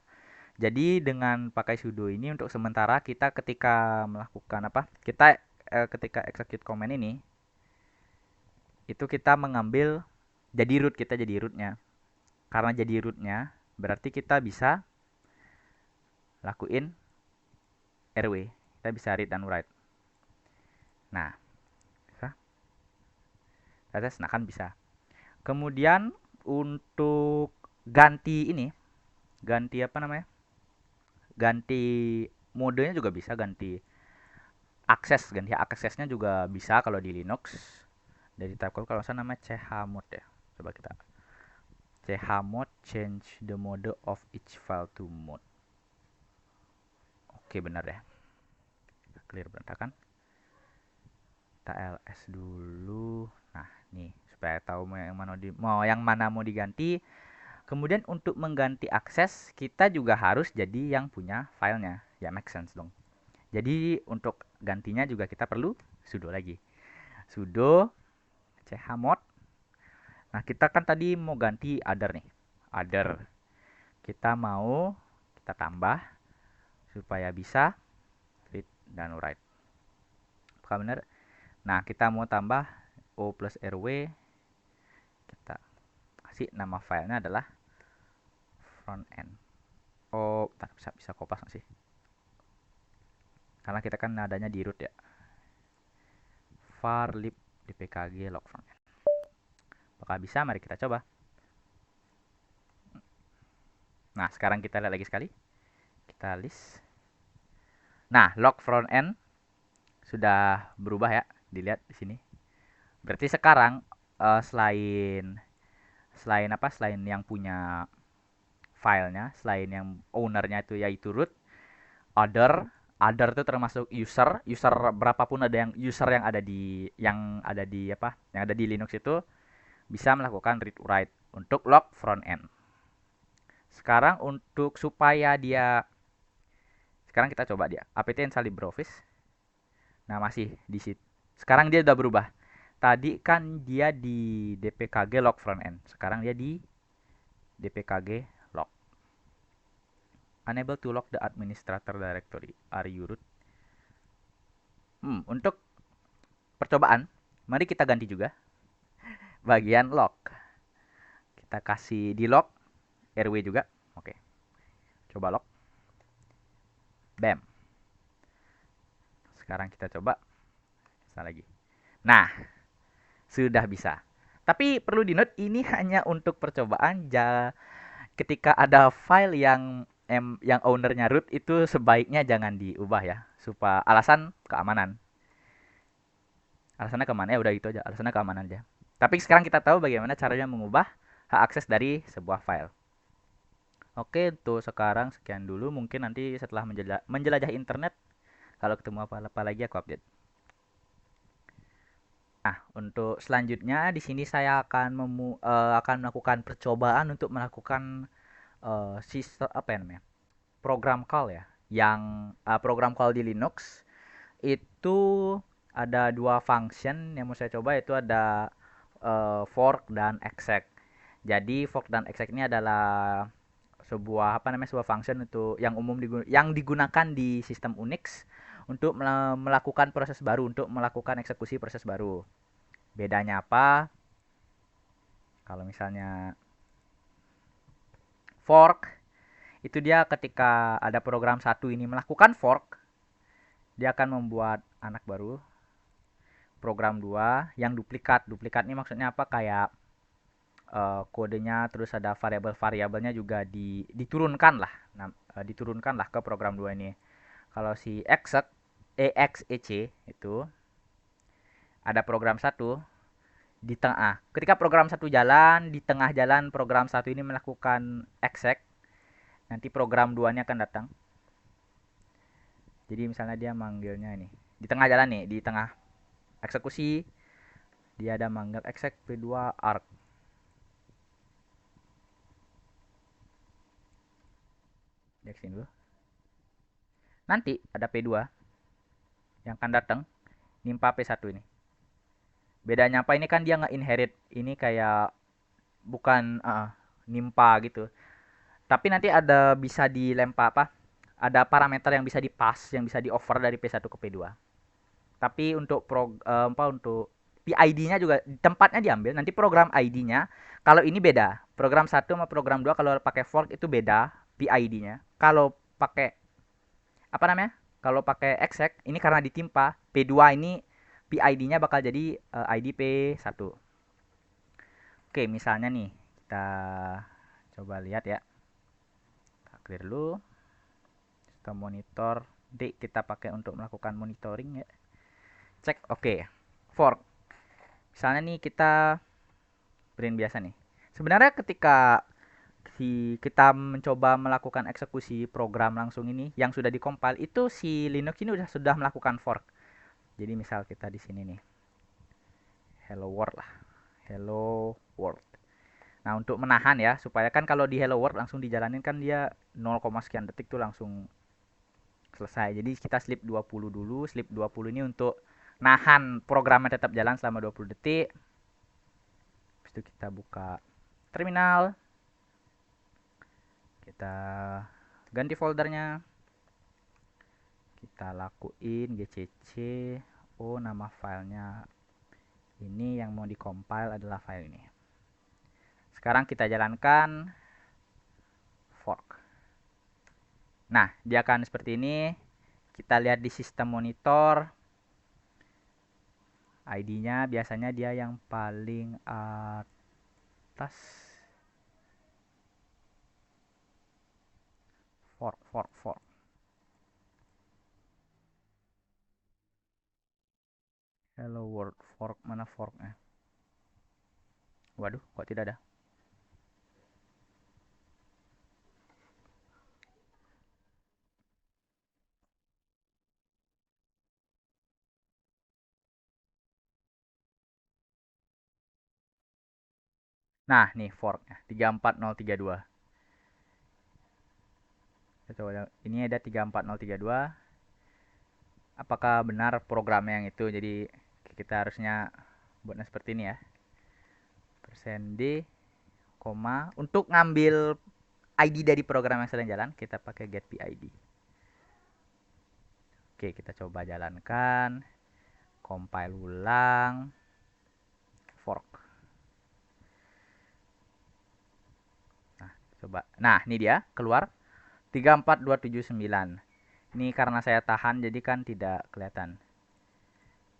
Jadi dengan pakai sudo ini untuk sementara kita ketika melakukan apa? Kita ketika execute command ini itu kita mengambil jadi rootnya. Karena jadi rootnya berarti kita bisa lakuin RW. Kita bisa read dan write. Nah, nah kan bisa. Kemudian untuk ganti ini, ganti apa namanya? Ganti modenya juga bisa, ganti aksesnya juga bisa kalau di Linux. Dari tab kalau saya namanya chmod ya. Coba kita chmod change the mode of each file to mode. Oke, benar ya. Clear berantakan. Kita ls dulu. Nah, nih supaya tahu mau diganti. Kemudian untuk mengganti akses kita juga harus jadi yang punya filenya. Ya make sense dong. Jadi untuk gantinya juga kita perlu sudo lagi. Sudo chmod. Nah, kita kan tadi mau ganti other nih. Other. Kita tambah supaya bisa read dan write. Apakah benar? Nah, kita mau tambah O plus RW. Kita kasih nama filenya adalah front end. Oh, bisa kopas nggak sih? Karena kita kan adanya di root ya. var lib dpkg log front end. Apakah bisa? Mari kita coba. Nah, sekarang kita lihat lagi sekali. Kita list. Nah, log front end sudah berubah ya. Dilihat di sini. Berarti sekarang selain selain yang punya filenya, selain yang ownernya itu yaitu root, other itu termasuk user berapapun, ada yang user yang ada di Linux itu bisa melakukan read write untuk log front end. Sekarang sekarang kita coba dia apt install LibreOffice. Nah, masih di situ. Sekarang dia udah berubah. Tadi kan dia di dpkg log front end. Sekarang dia di dpkg log. Unable to log the administrator directory. Are you root? Untuk percobaan, mari kita ganti juga bagian log. Kita kasih di log RW juga. Oke. Coba log. Bam. Sekarang kita coba lagi. Nah, sudah bisa. Tapi perlu di note ini hanya untuk percobaan. Ketika ada file yang ownernya root itu sebaiknya jangan diubah ya, supaya alasan keamanan. Alasannya kemana ya, udah itu aja, alasannya keamanan aja. Tapi sekarang kita tahu bagaimana caranya mengubah hak akses dari sebuah file. Oke, untuk sekarang sekian dulu. Mungkin nanti setelah menjelajah internet, kalau ketemu apa-apa lagi aku update. Nah, untuk selanjutnya di sini saya akan melakukan percobaan untuk melakukan sistem apa ya namanya? Program call ya. Yang program call di Linux itu ada dua function yang mau saya coba, itu ada fork dan exec. Jadi fork dan exec ini adalah sebuah function itu yang digunakan di sistem Unix untuk melakukan proses baru, untuk melakukan eksekusi proses baru. Bedanya apa? Kalau misalnya fork itu dia ketika ada program satu ini melakukan fork, dia akan membuat anak baru program 2 yang duplikat. Duplikat ini maksudnya apa? Kayak kodenya, terus ada variabel-variabelnya juga diturunkan lah. Nah, diturunkan lah ke program 2 ini. Kalau si exec itu ada program satu di tengah. Ketika program satu jalan, di tengah jalan program satu ini melakukan exec, nanti program 2 ini akan datang. Jadi misalnya dia manggilnya ini di tengah jalan nih, di tengah eksekusi dia ada manggil exec p2 arc. Next dulu. Nanti ada p2 yang akan datang nimpa p1 ini. Bedanya apa? Ini kan dia nggak inherit, ini kayak bukan nimpa gitu. Tapi nanti ada bisa dilempar apa? Ada parameter yang bisa di-pass, yang bisa di-over dari P1 ke P2. Tapi untuk apa untuk PID-nya juga tempatnya diambil. Nanti program ID-nya kalau ini beda. Program satu sama program 2 kalau pakai fork itu beda PID-nya. Kalau pakai apa namanya? Kalau pakai exec ini karena ditimpa P2 ini PID-nya bakal jadi ID P1. Oke, misalnya nih kita coba lihat ya. Kita clear dulu. Kita monitor. Nanti kita pakai untuk melakukan monitoring ya. Cek oke. Fork. Misalnya nih kita print biasa nih. Sebenarnya ketika kita mencoba melakukan eksekusi program langsung ini yang sudah dikompil itu si Linux ini sudah melakukan fork. Jadi misal kita di sini nih. Hello world lah. Hello world. Nah, untuk menahan ya, supaya kan kalau di hello world langsung dijalanin kan dia 0, sekian detik tuh langsung selesai. Jadi kita sleep 20 dulu. Sleep 20 ini untuk nahan programnya tetap jalan selama 20 detik. Habis itu kita buka terminal. Kita ganti foldernya. Kita lakuin gcc. Oh, nama filenya ini yang mau dikompil adalah file ini. Sekarang kita jalankan fork. Nah, dia akan seperti ini. Kita lihat di sistem monitor. ID-nya biasanya dia yang paling atas. Fork, fork, fork. Hello world fork, mana forknya? Waduh, kok tidak ada? Nah, nih forknya 34032. Kita coba, ini ada 34032. Apakah benar programnya yang itu? Jadi kita harusnya buatnya seperti ini ya. Persen %d, koma. Untuk ngambil ID dari program yang sedang jalan, kita pakai get PID. Oke, kita coba jalankan. Compile ulang. Fork. Nah, coba. Nah, ini dia keluar 34279. Ini karena saya tahan jadi kan tidak kelihatan.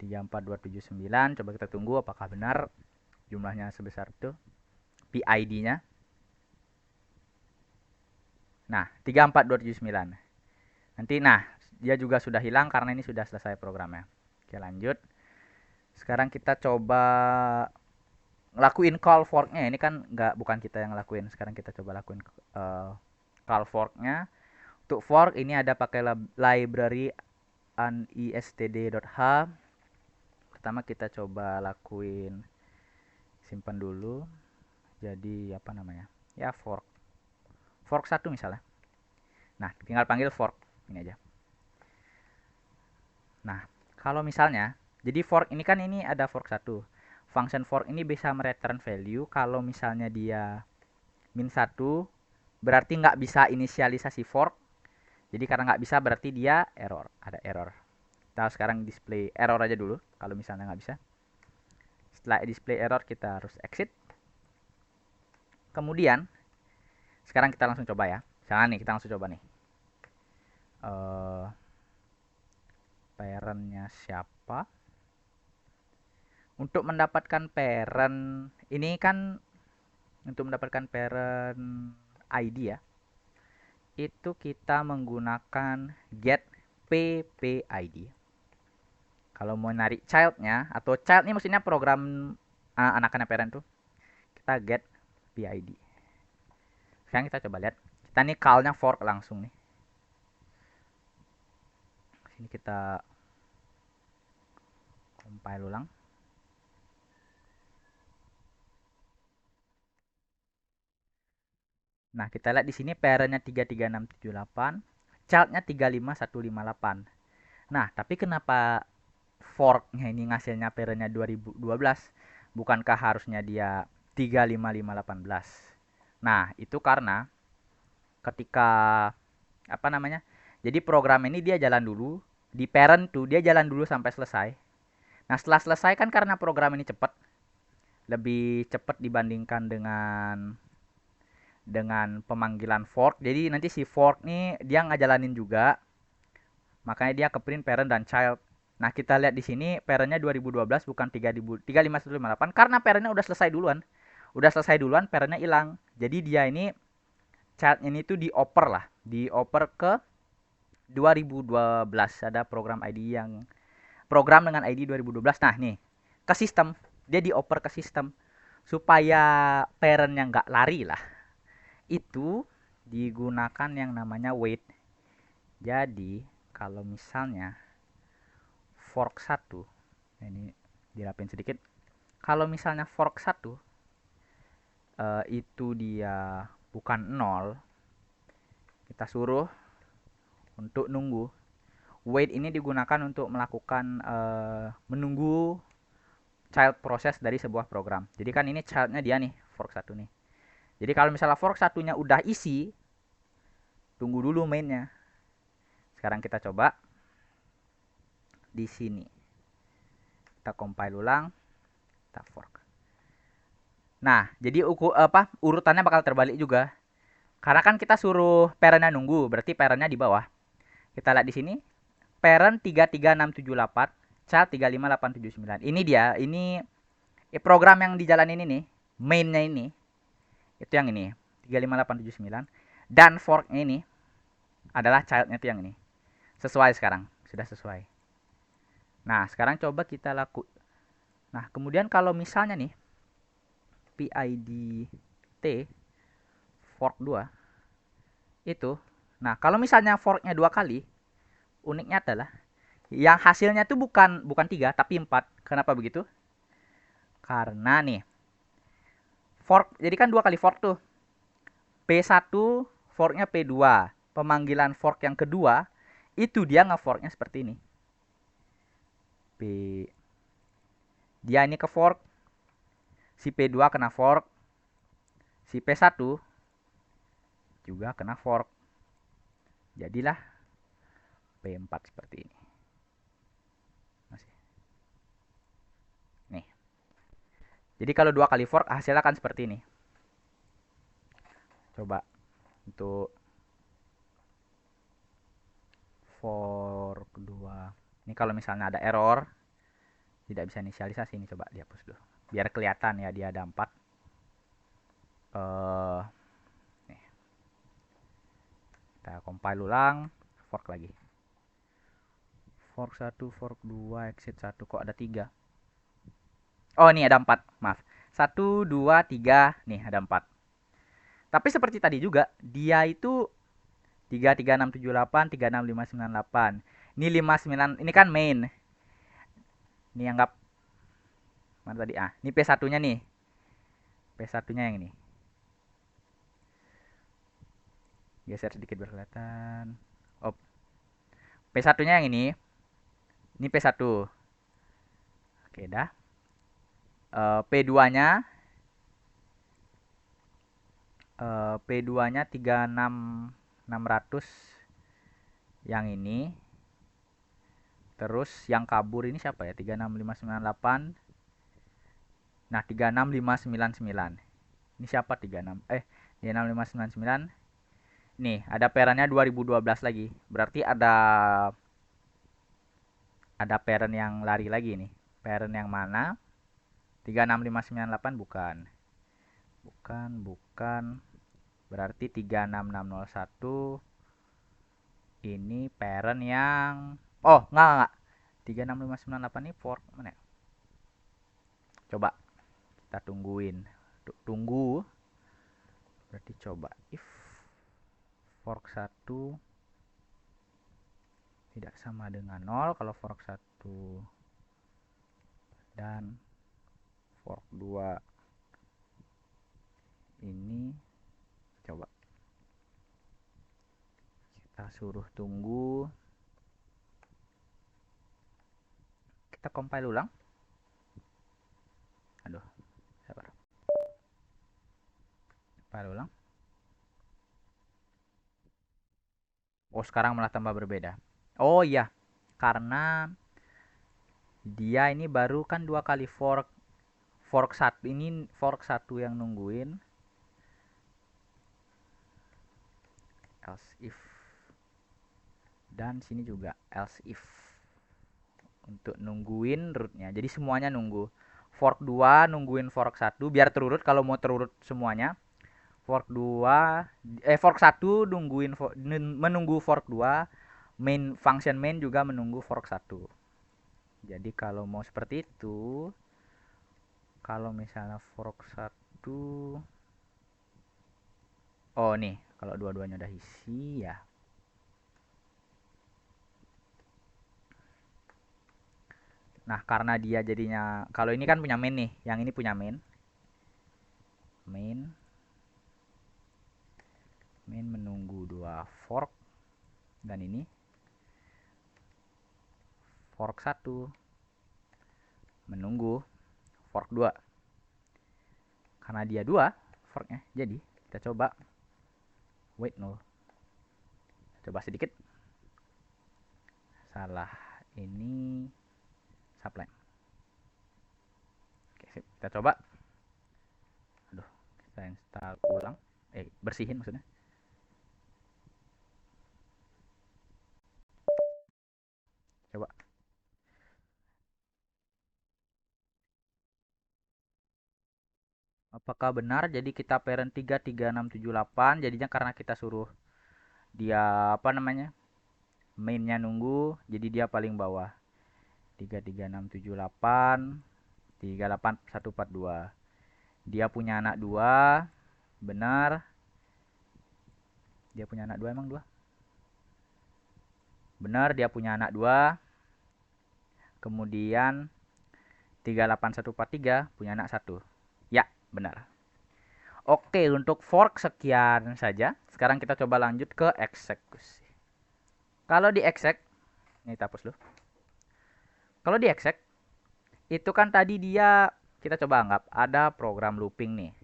34279. Coba kita tunggu apakah benar jumlahnya sebesar itu. PID-nya. Nah, 34279. Nanti dia juga sudah hilang karena ini sudah selesai programnya. Oke, lanjut. Sekarang kita coba ngelakuin call forknya. Ini kan bukan kita yang ngelakuin. Sekarang kita coba lakuin call forknya. Untuk fork ini ada pakai library unistd.h. Pertama kita coba lakuin, simpan dulu. Jadi apa namanya? Ya fork. Fork 1 misalnya. Nah, tinggal panggil fork ini aja. Nah, kalau misalnya jadi fork ini kan ini ada fork 1. Function fork ini bisa mereturn value kalau misalnya dia -1 berarti nggak bisa inisialisasi fork. Jadi karena nggak bisa berarti dia error, ada error. Kita sekarang display error aja dulu kalau misalnya nggak bisa. Setelah display error kita harus exit. Kemudian sekarang kita langsung coba ya. Misalnya nih kita langsung coba nih. Parentnya siapa? Untuk mendapatkan parent ini kan untuk mendapatkan parent ID ya. Itu kita menggunakan get ppid. Kalau mau narik childnya atau child ini maksudnya program anak-anak parent tuh, kita get PID. Sekarang kita coba lihat. Kita nih call-nya fork langsung nih. Sini kita compile ulang. Nah, kita lihat di sini parentnya 33678, childnya 35158. Nah, tapi kenapa forknya ini ngasilnya parentnya 2012? Bukankah harusnya dia 35518? Nah, itu karena ketika apa namanya, jadi program ini dia jalan dulu di parent tuh, dia jalan dulu sampai selesai. Nah setelah selesai kan, karena program ini cepat, lebih cepat dibandingkan dengan pemanggilan fork, jadi nanti si fork nih dia ngajalanin juga, makanya dia ke print parent dan child. Nah kita lihat di sini parentnya 2012 bukan 35158, karena parentnya udah selesai duluan, parentnya hilang. Jadi dia ini child ini tuh dioper lah, dioper ke 2012. Ada program ID yang program dengan ID 2012. Nah nih ke sistem, dia dioper ke sistem supaya parentnya nggak lari lah, itu digunakan yang namanya wait. Jadi kalau misalnya fork 1, ini dirapin sedikit, kalau misalnya fork 1 itu dia bukan 0, kita suruh untuk nunggu. Wait ini digunakan untuk melakukan menunggu child proses dari sebuah program. Jadi kan ini childnya dia nih, fork 1 nih. Jadi kalau misalnya fork satunya udah isi, tunggu dulu mainnya. Sekarang kita coba di sini. Kita compile ulang, kita fork. Nah, jadi urutannya bakal terbalik juga. Karena kan kita suruh parentnya nunggu, berarti parentnya di bawah. Kita lihat di sini, parent 33678, child 35879. Ini dia, ini program yang di jalan ini nih, mainnya ini. Itu yang ini, 35879. Dan forknya ini adalah childnya itu yang ini. Sesuai sekarang, sudah sesuai. Nah, sekarang coba kita laku. Nah, kemudian kalau misalnya nih PID T fork 2 itu, nah kalau misalnya forknya 2 kali, uniknya adalah yang hasilnya tuh bukan 3 tapi 4. Kenapa begitu? Karena nih fork, jadi kan 2 kali fork tuh. P1 forknya P2. Pemanggilan fork yang kedua itu dia ngeforknya seperti ini. P, dia ini ke fork, si P2 kena fork, si P1 juga kena fork. Jadilah P4 seperti ini. Nih. Jadi kalau 2 kali fork hasilnya akan seperti ini. Coba untuk fork 2. Ini kalau misalnya ada error, tidak bisa inisialisasi, ini coba dihapus dulu. Biar kelihatan ya dia ada 4. Nih. Kita compile ulang, fork lagi. Fork 1, fork 2, exit 1, kok ada 3? Oh, ini ada 4, maaf. 1, 2, 3, nih ada 4. Tapi seperti tadi juga, dia itu 33678, 36598. Ini 59, ini kan main. Ini anggap mana tadi? Ah, ini P1-nya nih. P1-nya yang ini. Geser sedikit biar kelihatan. Oh. P1-nya yang ini. Ini P1. Oke, dah. P2-nya P2-nya 36600 yang ini. Terus yang kabur ini siapa ya? 36598. Nah, 36599. Ini siapa 36599? Nih, ada parentnya 2012 lagi. Berarti ada parent yang lari lagi nih. Parent yang mana? 36598 bukan. Bukan. Berarti 36601 ini parent yang enggak. 36598 ini fork mana ya? Coba kita tungguin. Tunggu. Berarti coba if fork 1 tidak sama dengan 0 kalau fork 1 dan fork 2 ini, coba kita suruh tunggu, kita compile ulang. Aduh, sabar, compile ulang. Oh, sekarang malah tambah berbeda. Oh iya, karena dia ini baru kan 2 kali fork. Fork satu ini, fork satu yang nungguin, else if, dan sini juga else if untuk nungguin rootnya. Jadi semuanya nunggu. Fork 2 nungguin fork satu biar terurut kalau mau terurut semuanya. Fork 2 fork satu nungguin menunggu fork 2, main function main juga menunggu fork satu. Jadi kalau mau seperti itu, kalau misalnya fork satu, oh nih, kalau dua-duanya udah isi ya. Nah, karena dia jadinya, kalau ini kan punya main nih, yang ini punya main. Main main menunggu 2 fork, dan ini fork 1 menunggu fork 2. Karena dia 2 forknya, jadi kita coba wait no. Coba sedikit. Salah, ini supply. Oke, sip. Kita coba. Aduh, kita install ulang. Bersihin maksudnya. Coba. Apakah benar? Jadi kita parent 33678, jadinya karena kita suruh dia apa namanya? Mainnya nunggu, jadi dia paling bawah. 33678 38142. Dia punya anak 2. Benar. Dia punya anak 2, emang 2? Benar, dia punya anak 2. Kemudian 38143 punya anak 1. Ya, benar. Oke, untuk fork sekian saja. Sekarang kita coba lanjut ke eksekusi. Kalau di exec, ini kita hapus dulu. Kalau di exec, itu kan tadi dia, kita coba anggap ada program looping nih.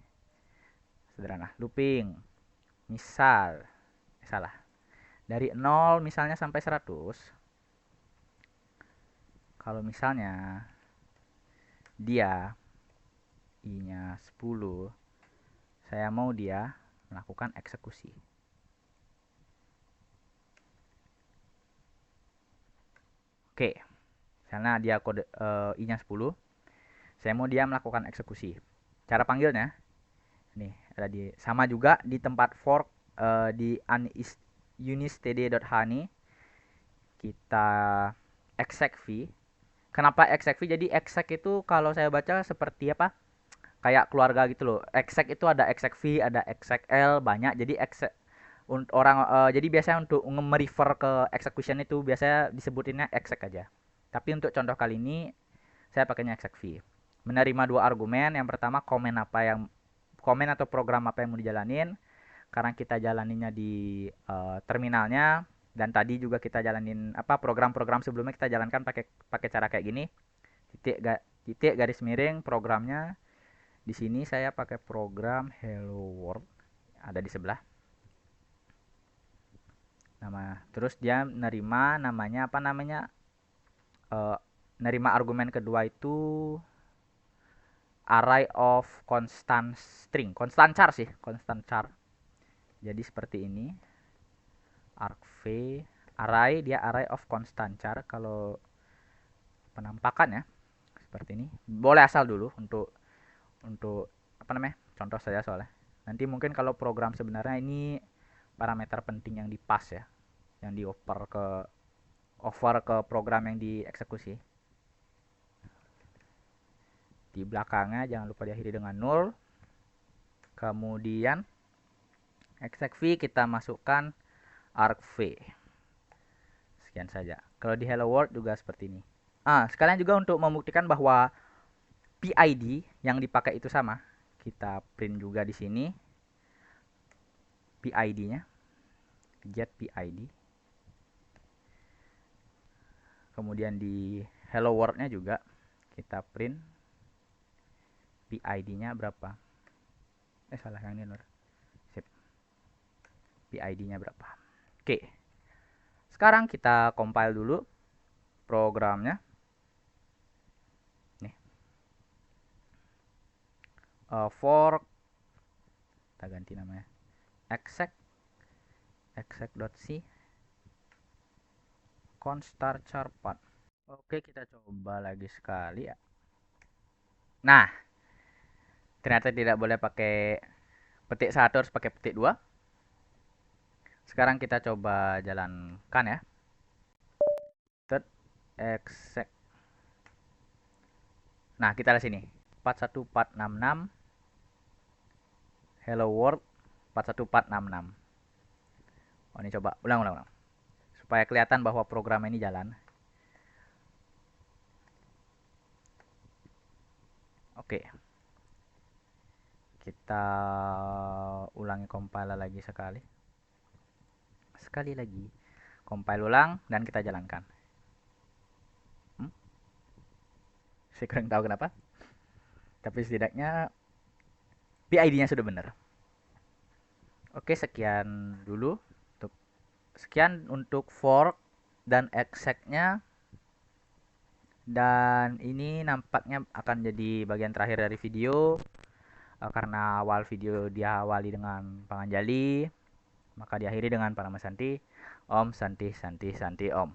Sederhana, looping. Misal, salah. Dari 0 misalnya sampai 100. Kalau misalnya dia i-nya 10, saya mau dia melakukan eksekusi. Oke, misalnya dia kode i-nya 10, saya mau dia melakukan eksekusi. Cara panggilnya, nih ada di sama juga di tempat fork di unistd.honey kita exec v. Kenapa exec v? Jadi exec itu kalau saya baca seperti apa? Kayak keluarga gitu loh. Exec itu ada exec v, ada exec l, banyak. Jadi exec orang jadi biasanya untuk merefer ke execution itu biasanya disebutinnya exec aja. Tapi untuk contoh kali ini saya pakainya exec v. Menerima 2 argumen. Yang pertama komen atau program apa yang mau dijalanin. Karena kita jalaninnya di terminalnya, dan tadi juga kita jalanin apa program-program sebelumnya kita jalankan pakai cara kayak gini. Titik garis miring programnya. Di sini saya pakai program Hello World, ada di sebelah. Terus dia nerima namanya apa namanya? Nerima argumen kedua itu array of constant string, constant char sih, constant char. Jadi seperti ini. Argv array, dia array of constant char. Kalau penampakan ya seperti ini. Boleh asal dulu untuk apa namanya? Contoh saja soalnya. Nanti mungkin kalau program sebenarnya ini parameter penting yang dipas ya, yang over ke program yang dieksekusi. Di belakangnya jangan lupa diakhiri dengan 0. Kemudian exec v kita masukkan argv. Sekian saja. Kalau di hello world juga seperti ini. Sekalian juga untuk membuktikan bahwa PID yang dipakai itu sama, kita print juga di sini PID-nya, get PID. Kemudian di hello world-nya juga kita print PID-nya berapa. Salah yang ini Nur. Sip. PID-nya berapa. Oke. Sekarang kita compile dulu programnya. Nih. For kita ganti namanya. exec.c constar charpat. Oke, kita coba lagi sekali ya. Nah, ternyata tidak boleh pakai petik 1, harus pakai petik 2. Sekarang kita coba jalankan ya. Exec. Nah, kita lihat sini. 41466 hello world 41466. Oh, ini coba ulang. Supaya kelihatan bahwa program ini jalan. Oke. Kita ulangi compile lagi sekali. Sekali lagi. Compile ulang dan kita jalankan. Saya kurang tahu kenapa. Tapi setidaknya PID-nya sudah benar. Oke, sekian dulu. Sekian untuk fork dan exec-nya. Dan ini nampaknya akan jadi bagian terakhir dari video. Karena awal video diawali dengan Panganjali, maka diakhiri dengan Paramasanti. Om Santi Santi Santi Om.